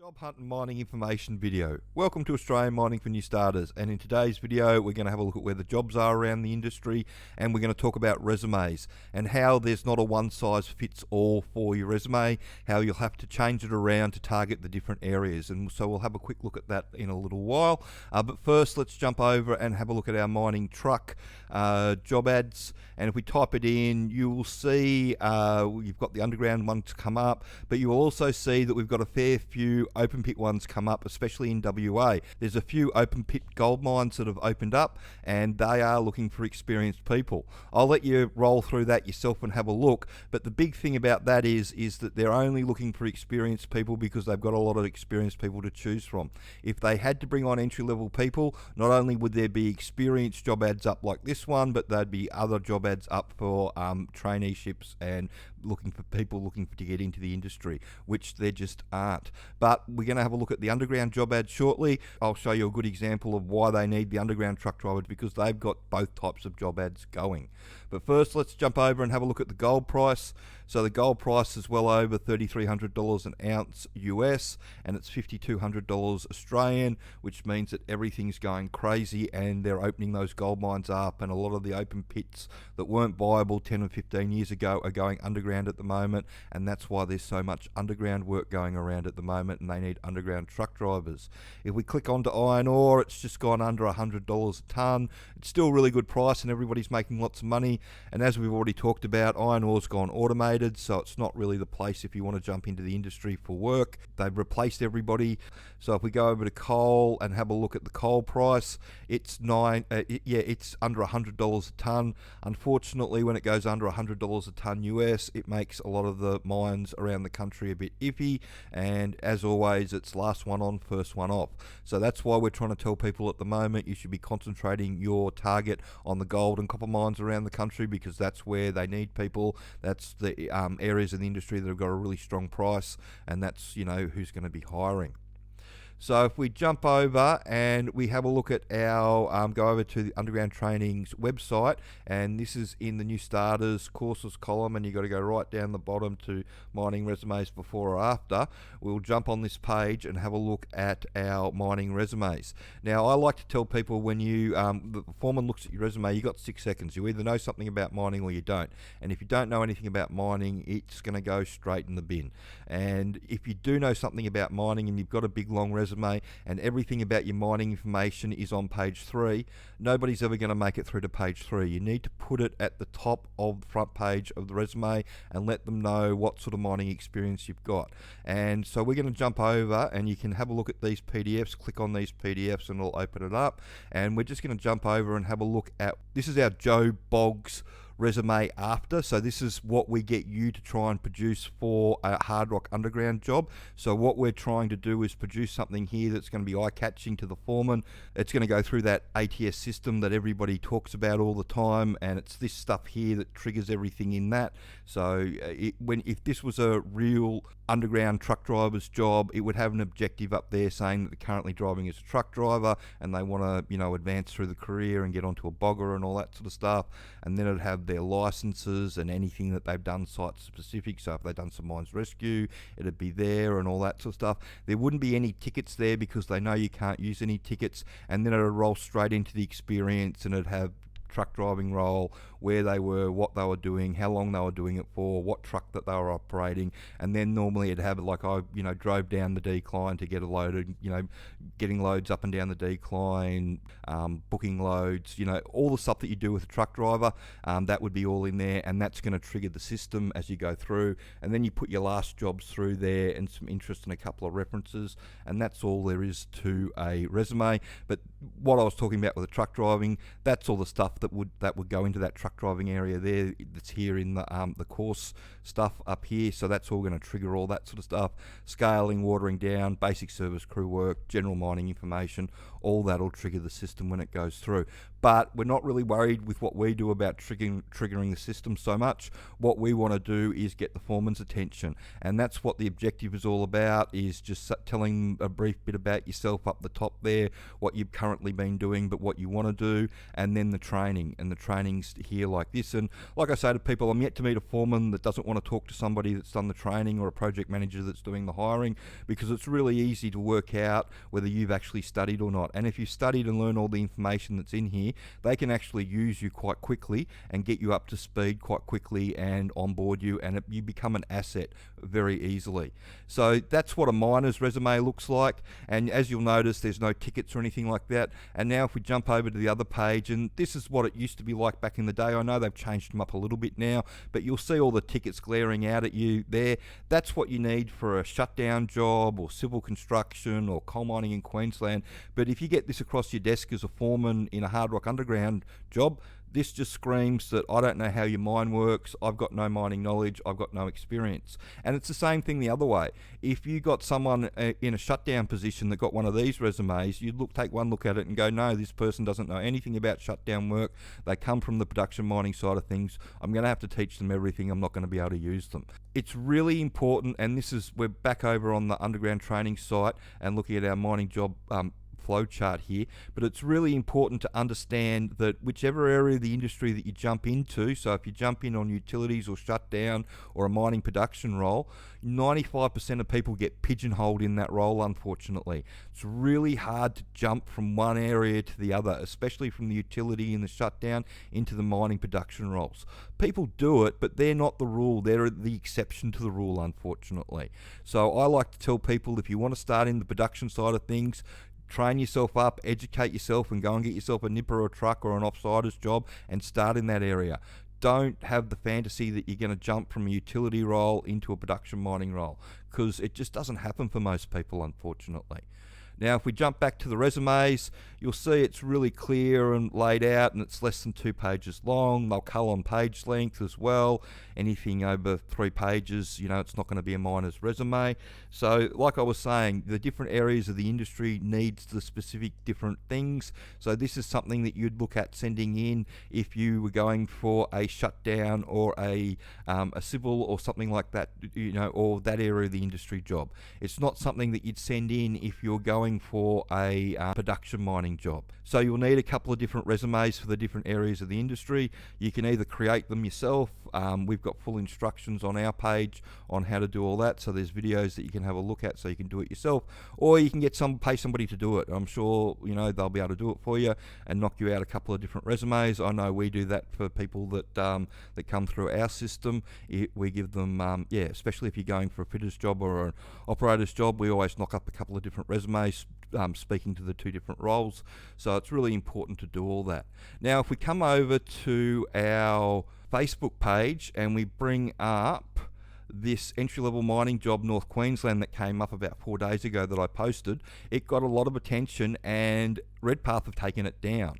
Job Hunt and Mining Information video. Welcome to Australian Mining for New Starters, and in today's video we're going to have a look at where the jobs are around the industry, and we're going to talk about resumes and how there's not a one size fits all for your resume, how you'll have to change it around to target the different areas, and so we'll have a quick look at that in a little while. But first let's jump over and have a look at our mining truck job ads, and if we type it in you will see you've got the underground ones come up, but you will also see that we've got a fair few open pit ones come up, especially in WA. There's a few open pit gold mines that have opened up and they are looking for experienced people. I'll let you roll through that yourself and have a look, but the big thing about that is that they're only looking for experienced people because they've got a lot of experienced people to choose from. If they had to bring on entry-level people, not only would there be experienced job ads up like this one, but there'd be other job ads up for traineeships and looking for people to get into the industry, which there just aren't. But we're going to have a look at the underground job ads shortly. I'll show you a good example of why they need the underground truck drivers, because they've got both types of job ads going. But first let's jump over and have a look at the gold price. So the gold price is well over $3,300 an ounce US, and it's $5,200 Australian, which means that everything's going crazy and they're opening those gold mines up, and a lot of the open pits that weren't viable 10 and 15 years ago are going underground at the moment, and that's why there's so much underground work going around at the moment, and they need underground truck drivers. If we click onto iron ore, it's just gone under $100 a ton. It's still a really good price and everybody's making lots of money, and as we've already talked about, iron ore's gone automated, so it's not really the place if you want to jump into the industry for work. They've replaced everybody. So if we go over to coal and have a look at the coal price, it's it's under $100 a ton. Unfortunately, when it goes under $100 a ton US, it makes a lot of the mines around the country a bit iffy, and as always, it's last one on, first one off. So that's why we're trying to tell people at the moment you should be concentrating your target on the gold and copper mines around the country, because that's where they need people. That's the areas of the industry that have got a really strong price, and that's, you know, who's going to be hiring. So if we jump over and we have a look at our, go over to the Underground Training's website, and this is in the New Starters courses column, and you've got to go right down the bottom to mining resumes before or after. We'll jump on this page and have a look at our mining resumes. Now I like to tell people, when you, the foreman looks at your resume, you got 6 seconds. You either know something about mining or you don't, and if you don't know anything about mining, it's going to go straight in the bin. And if you do know something about mining and you've got a big long resume and everything about your mining information is on page 3, nobody's ever going to make it through to page 3. You need to put it at the top of the front page of the resume and let them know what sort of mining experience you've got. And so we're going to jump over, and you can have a look at these PDFs. Click on these PDFs and it'll open it up, and we're just going to jump over and have a look at, this is our Joe Boggs resume after. So this is what we get you to try and produce for a hard rock underground job. So what we're trying to do is produce something here that's going to be eye-catching to the foreman. It's going to go through that ATS system that everybody talks about all the time, and it's this stuff here that triggers everything in that. So if this was a real underground truck driver's job, it would have an objective up there saying that they're currently driving as a truck driver and they want to, you know, advance through the career and get onto a bogger and all that sort of stuff, and then it'd have their licenses and anything that they've done site specific. So if they've done some mines rescue, it'd be there and all that sort of stuff. There wouldn't be any tickets there because they know you can't use any tickets, and then it'd roll straight into the experience, and it'd have truck driving role, where they were, what they were doing, how long they were doing it for, what truck that they were operating, and then normally it'd have, like, I drove down the decline to get a load, getting loads up and down the decline, booking loads, all the stuff that you do with a truck driver, that would be all in there, and that's going to trigger the system as you go through, and then you put your last jobs through there and some interest and a couple of references, and that's all there is to a resume. But what I was talking about with the truck driving, that's all the stuff that would go into that truck driving area there. That's here in the course stuff up here. So that's all going to trigger all that sort of stuff. Scaling, watering down, basic service crew work, general mining information, all that'll trigger the system when it goes through. but we're not really worried with what we do about triggering the system so much. What we want to do is get the foreman's attention, and that's what the objective is all about, is just telling a brief bit about yourself up the top there, what you've currently been doing, but what you want to do, and then the training. And the training's here like this. And like I say to people, I'm yet to meet a foreman that doesn't want to talk to somebody that's done the training, or a project manager that's doing the hiring, because it's really easy to work out whether you've actually studied or not. And if you've studied and learned all the information that's in here, they can actually use you quite quickly and get you up to speed quite quickly and onboard you, and you become an asset very easily. So that's what a miner's resume looks like. And as you'll notice, there's no tickets or anything like that. And now if we jump over to the other page, and this is what it used to be like back in the day. I know they've changed them up a little bit now, but you'll see all the tickets glaring out at you there. That's what you need for a shutdown job, or civil construction, or coal mining in Queensland. But if you get this across your desk as a foreman in a hard rock underground job, this just screams that I don't know how your mine works, I've got no mining knowledge, I've got no experience. And it's the same thing the other way. If you got someone in a shutdown position that got one of these resumes, you'd take one look at it and go, no, this person doesn't know anything about shutdown work, they come from the production mining side of things, I'm going to have to teach them everything, I'm not going to be able to use them. It's really important, and we're back over on the underground training site and looking at our mining job flow chart here, but it's really important to understand that whichever area of the industry that you jump into, so if you jump in on utilities or shutdown or a mining production role, 95% of people get pigeonholed in that role, unfortunately. It's really hard to jump from one area to the other, especially from the utility and the shutdown into the mining production roles. People do it, but they're not the rule, they're the exception to the rule, unfortunately. So I like to tell people, if you want to start in the production side of things, train yourself up, educate yourself, and go and get yourself a nipper or a truck or an offsiders job and start in that area. Don't have the fantasy that you're going to jump from a utility role into a production mining role, because it just doesn't happen for most people, unfortunately. Now, if we jump back to the resumes, you'll see it's really clear and laid out, and it's less than 2 pages long. They'll cull on page length as well. Anything over 3 pages, it's not going to be a miner's resume. So, like I was saying, the different areas of the industry needs the specific different things. So this is something that you'd look at sending in if you were going for a shutdown or a civil or something like that, or that area of the industry job. It's not something that you'd send in if you're going for a production mining job. So you'll need a couple of different resumes for the different areas of the industry. You can either create them yourself. We've got full instructions on our page on how to do all that, so there's videos that you can have a look at so you can do it yourself, or you can pay somebody to do it. I'm sure they'll be able to do it for you and knock you out a couple of different resumes. I know we do that for people that come through our system. We give them especially if you're going for a fitter's job or an operator's job, we always knock up a couple of different resumes speaking to the 2 different roles. So it's really important to do all that. Now, if we come over to our Facebook page and we bring up this entry-level mining job North Queensland that came up about 4 days ago that I posted, it got a lot of attention, and Redpath have taken it down.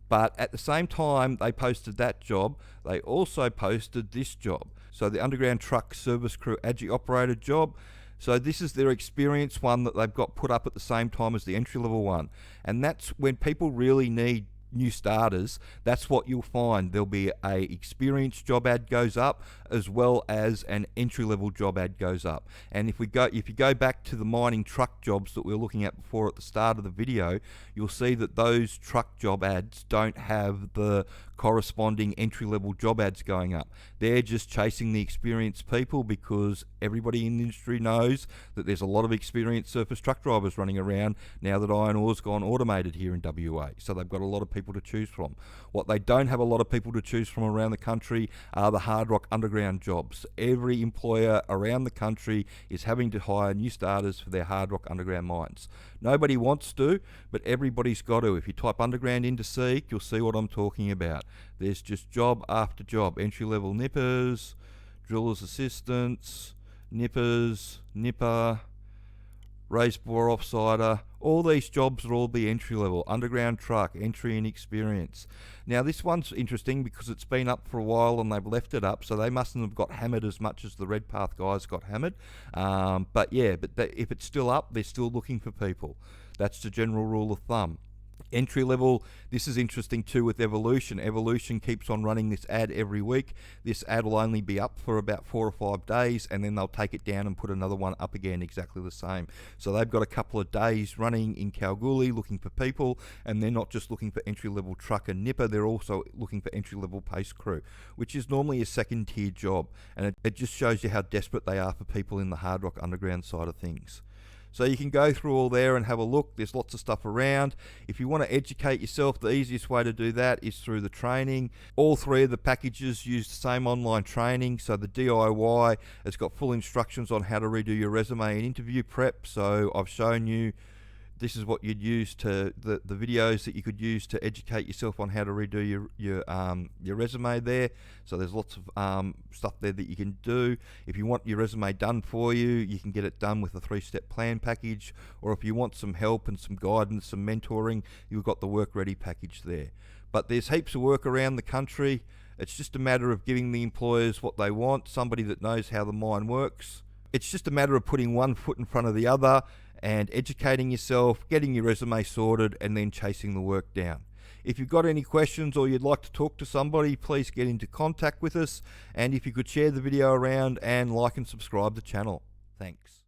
But at the same time they posted that job, they also posted this job. So the underground truck service crew AGI operator job. So this is their experience one that they've got put up at the same time as the entry-level one. And that's when people really need new starters, that's what you'll find. There'll be a experienced job ad goes up, as well as an entry-level job ad goes up. And if you go back to the mining truck jobs that we were looking at before at the start of the video, you'll see that those truck job ads don't have the corresponding entry-level job ads going up. They're just chasing the experienced people, because everybody in the industry knows that there's a lot of experienced surface truck drivers running around now that iron ore's gone automated here in WA. So they've got a lot of people to choose from. What they don't have a lot of people to choose from around the country are the hard rock underground jobs. Every employer around the country is having to hire new starters for their hard rock underground mines. Nobody wants to, but everybody's got to. If you type underground into Seek, you'll see what I'm talking about. There's just job after job. Entry-level nippers, driller's assistants, nippers, nipper, raised bore offsider. All these jobs will all be entry-level. Underground truck, entry and experience. Now this one's interesting because it's been up for a while and they've left it up, so they mustn't have got hammered as much as the Redpath guys got hammered. If it's still up, they're still looking for people. That's the general rule of thumb. Entry level, this is interesting too with Evolution. Evolution keeps on running this ad every week. This ad will only be up for about 4 or 5 days, and then they'll take it down and put another one up again exactly the same. So they've got a couple of days running in Kalgoorlie looking for people, and they're not just looking for entry level truck and nipper, they're also looking for entry level pace crew, which is normally a second tier job, and it just shows you how desperate they are for people in the hard rock underground side of things. So you can go through all there and have a look. There's lots of stuff around. If you want to educate yourself, the easiest way to do that is through the training. All 3 of the packages use the same online training. So the DIY has got full instructions on how to redo your resume and interview prep. So I've shown you this is what you'd use to the videos that you could use to educate yourself on how to redo your resume there. So there's lots of stuff there that you can do. If you want your resume done for you, you can get it done with a 3-step plan package, or if you want some help and some guidance, some mentoring, you've got the work ready package there. But there's heaps of work around the country. It's just a matter of giving the employers what they want, somebody that knows how the mine works. It's just a matter of putting one foot in front of the other and educating yourself, getting your resume sorted, and then chasing the work down. If you've got any questions or you'd like to talk to somebody, please get into contact with us. And if you could share the video around and like and subscribe the channel. Thanks.